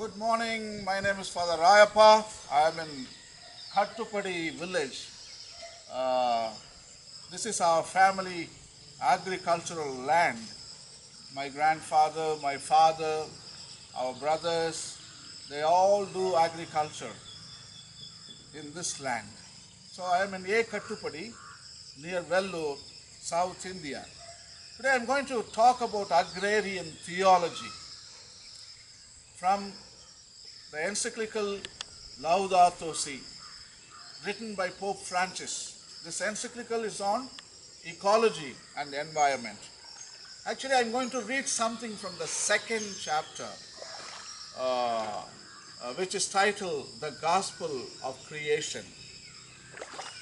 Good morning. My name is Father Rayappa. I am in Kattupadi village. Uh, this is our family agricultural land. My grandfather, my father, our brothers, they all do agriculture in this land. So I am in Kattupadi near Vellore, South India. Today I am going to talk about agrarian theology from the encyclical Laudato Si, written by Pope Francis. This encyclical is on ecology and environment. Actually, I'm going to read something from the second chapter, which is titled The Gospel of Creation.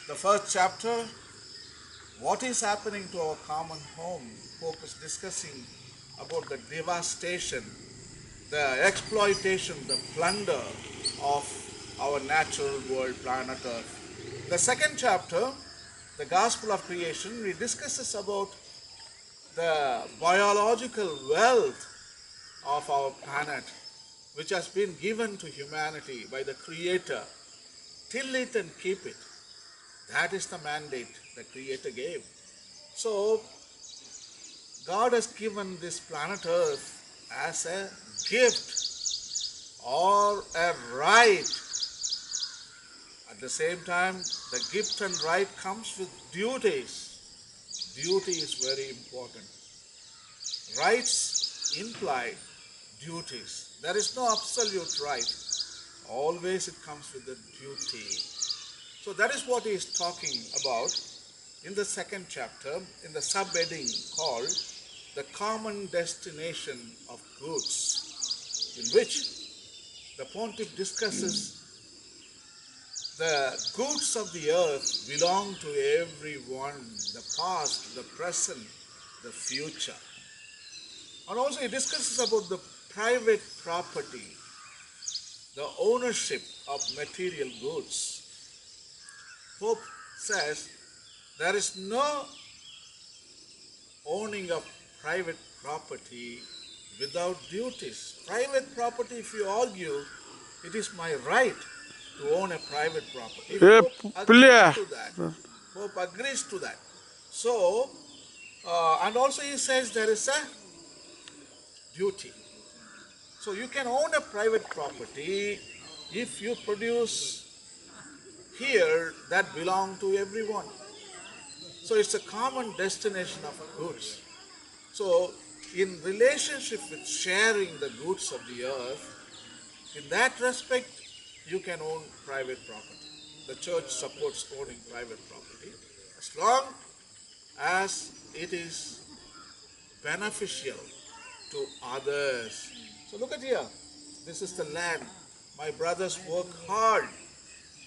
The first chapter, what is happening to our common home? Pope is discussing about the devastation, the exploitation, the plunder of our natural world, planet Earth. The second chapter, the Gospel of Creation, we discusses about the biological wealth of our planet, which has been given to humanity by the Creator. Till it and keep it. That is the mandate the Creator gave. So, God has given this planet Earth as a gift or a right. At the same time, the gift and right comes with duties. Duty is very important. Rights imply duties. There is no absolute right. Always it comes with a duty. So that is what he is talking about in the second chapter, in the subheading called the common destination of goods, in which the pontiff discusses the goods of the earth belong to everyone, the past, the present, the future. And also he discusses about the private property, the ownership of material goods. Pope says there is no owning of private property without duties. Private property, if you argue, it is my right to own a private property. Pope agrees to that. So, and also he says there is a duty. So you can own a private property if you produce here that belong to everyone. So it's a common destination of goods. So in relationship with sharing the goods of the earth, in that respect, you can own private property. The church supports owning private property as long as it is beneficial to others. So look at here. This is the land. My brothers work hard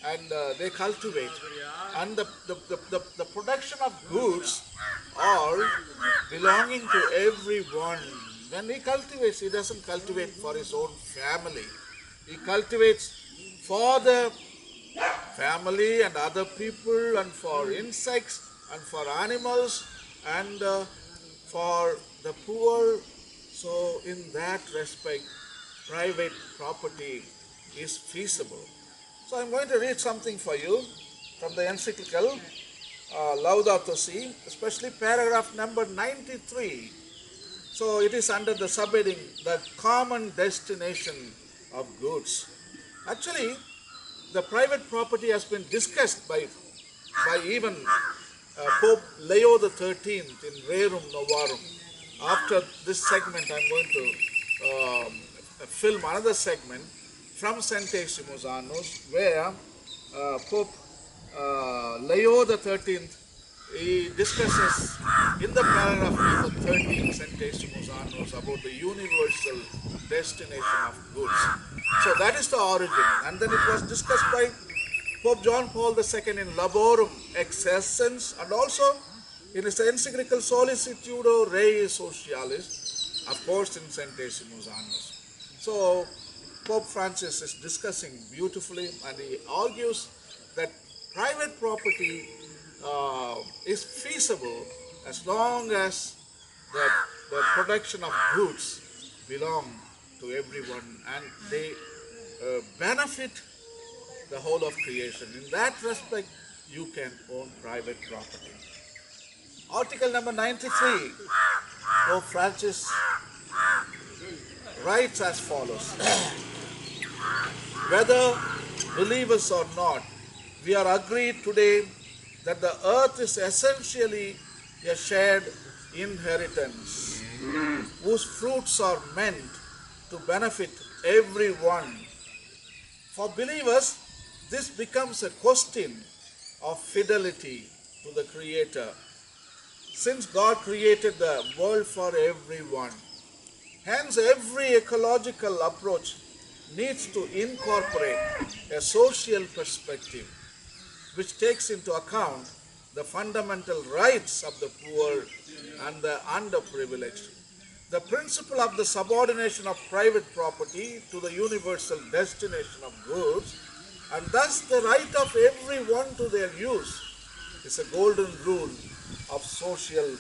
and they cultivate. And the production of goods are belonging to everyone. When he cultivates, he doesn't cultivate for his own family. He cultivates for the family and other people and for insects and for animals and for the poor. So in that respect, private property is feasible. So I'm going to read something for you from the encyclical Laudato Si, especially paragraph number 93. So it is under the subheading, the common destination of goods. Actually, the private property has been discussed by even Pope Leo the 13th in Rerum Novarum. After this segment, I'm going to film another segment from Centesimus Annus, where Pope Leo the 13th, he discusses in the paragraph number 13, Centesimus Annus, about the universal destination of goods. So that is the origin. And then it was discussed by Pope John Paul II in Laborum Ex Essence, and also in his encyclical Solicitudo Rei Socialis, of course in Centesimus Annus. So Pope Francis is discussing beautifully, and he argues that private property is feasible as long as the production of goods belong to everyone, and they benefit the whole of creation. In that respect, you can own private property. Article number 93, Pope Francis writes as follows: whether believers or not, we are agreed today that the earth is essentially a shared inheritance whose fruits are meant to benefit everyone. For believers, this becomes a question of fidelity to the Creator, since God created the world for everyone. Hence, every ecological approach needs to incorporate a social perspective which takes into account the fundamental rights of the poor and the underprivileged. The principle of the subordination of private property to the universal destination of goods, and thus the right of everyone to their use, is a golden rule of social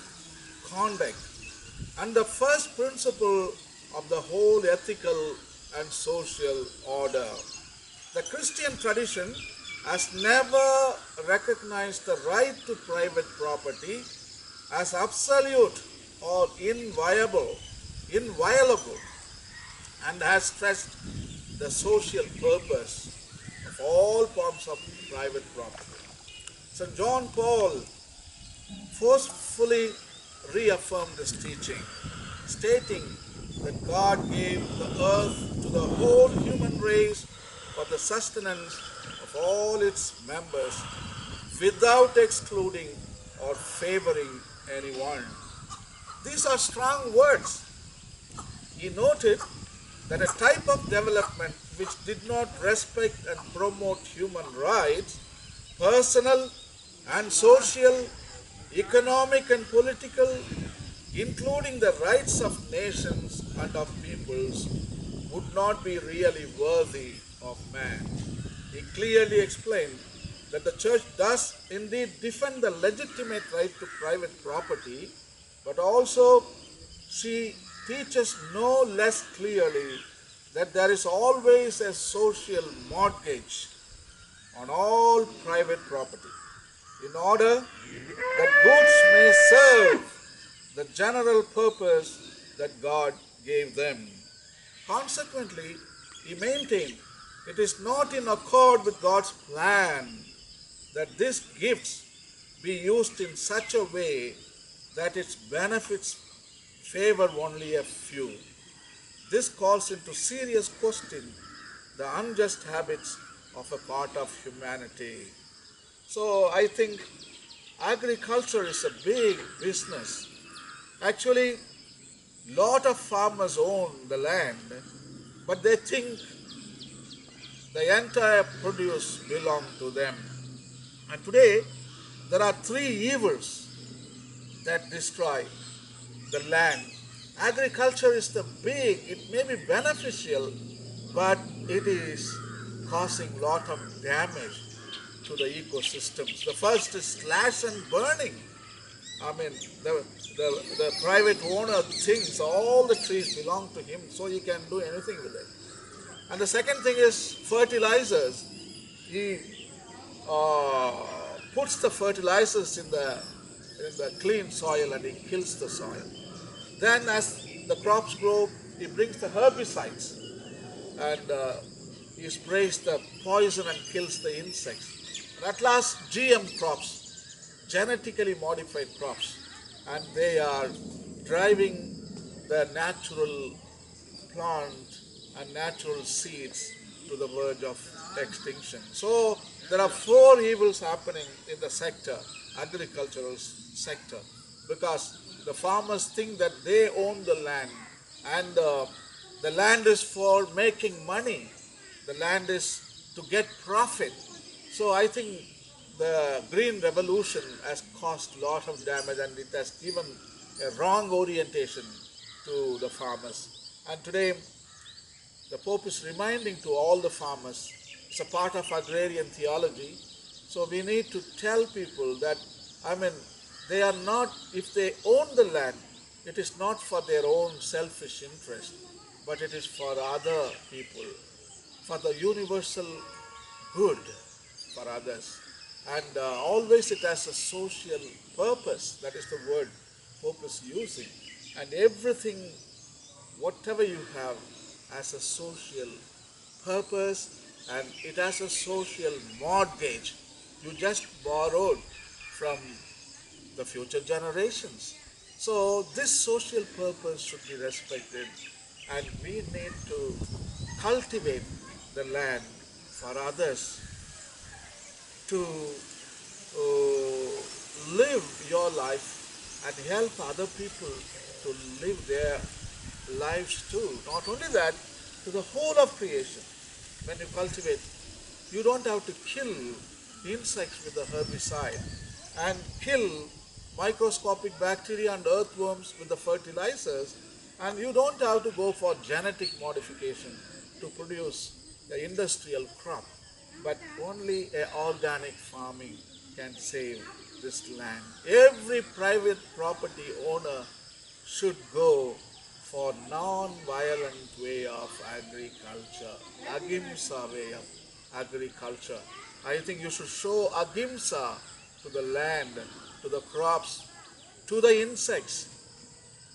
conduct and the first principle of the whole ethical and social order. The Christian tradition has never recognized the right to private property as absolute or inviolable, and has stressed the social purpose of all forms of private property. St. John Paul forcefully reaffirmed this teaching, stating that God gave the earth to the whole human race for the sustenance of all its members without excluding or favoring anyone. These are strong words. He noted that a type of development which did not respect and promote human rights, personal and social, economic and political, including the rights of nations and of peoples, would not be really worthy of man. He clearly explained that the church does indeed defend the legitimate right to private property, but also she teaches no less clearly that there is always a social mortgage on all private property in order that goods may serve the general purpose that God gave them. Consequently, he maintained it is not in accord with God's plan that these gifts be used in such a way that its benefits favor only a few. This calls into serious question the unjust habits of a part of humanity. So I think agriculture is a big business. Actually, lot of farmers own the land, but they think the entire produce belongs to them. And today, there are three evils that destroy the land. Agriculture is the big, it may be beneficial, but it is causing a lot of damage to the ecosystems. The first is slash and burning. I mean, the private owner thinks all the trees belong to him, so he can do anything with it. And the second thing is fertilizers. He puts the fertilizers in the clean soil and he kills the soil. Then as the crops grow, he brings the herbicides and he sprays the poison and kills the insects. And at last, GM crops, genetically modified crops, and they are driving the natural plant and natural seeds to the verge of extinction. So there are four evils happening in the sector, agricultural sector, because the farmers think that they own the land and the land is for making money. The land is to get profit. So I think the green revolution has caused a lot of damage and it has given a wrong orientation to the farmers. And today the Pope is reminding to all the farmers, it's a part of agrarian theology. So we need to tell people that, they are not, if they own the land, it is not for their own selfish interest, but it is for other people, for the universal good for others. And always it has a social purpose. That is the word Pope is using. And everything, whatever you have, has a social purpose, and it has a social mortgage. You just borrowed from the future generations. So this social purpose should be respected, and we need to cultivate the land for others to live your life and help other people to live their lives too. Not only that, to the whole of creation. When you cultivate, you don't have to kill insects with the herbicide and kill microscopic bacteria and earthworms with the fertilizers, and you don't have to go for genetic modification to produce the industrial crop, but only a organic farming can save this land. Every private property owner should go for non-violent way of agriculture, ahimsa way of agriculture. I think you should show ahimsa to the land, to the crops, to the insects.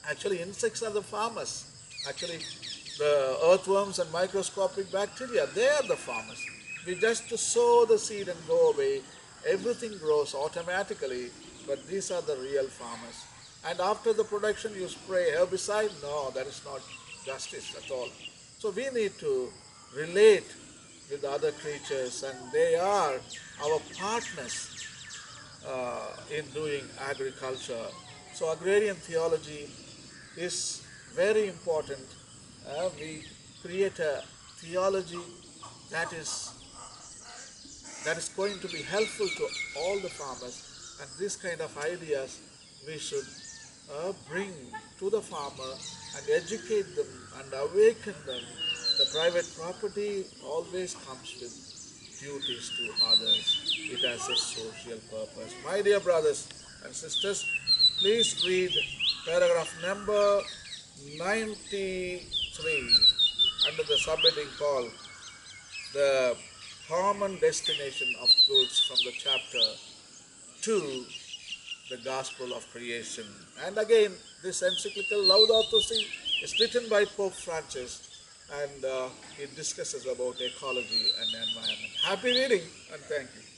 Actually, insects are the farmers. Actually, the earthworms and microscopic bacteria, they are the farmers. We just sow the seed and go away. Everything grows automatically, but these are the real farmers. And after the production, you spray herbicide? No, that is not justice at all. So we need to relate with other creatures, and they are our partners in doing agriculture. So agrarian theology is very important. We create a theology that is going to be helpful to all the farmers, and this kind of ideas we should bring to the farmer and educate them and awaken them. The private property always comes with duties to others. It has a social purpose. My dear brothers and sisters, please read paragraph number 93 under the subheading called The Common Destination of Goods from the chapter 2, the Gospel of Creation. And again, this encyclical Laudato Si is written by Pope Francis, and it discusses about ecology and environment. Happy reading, and thank you.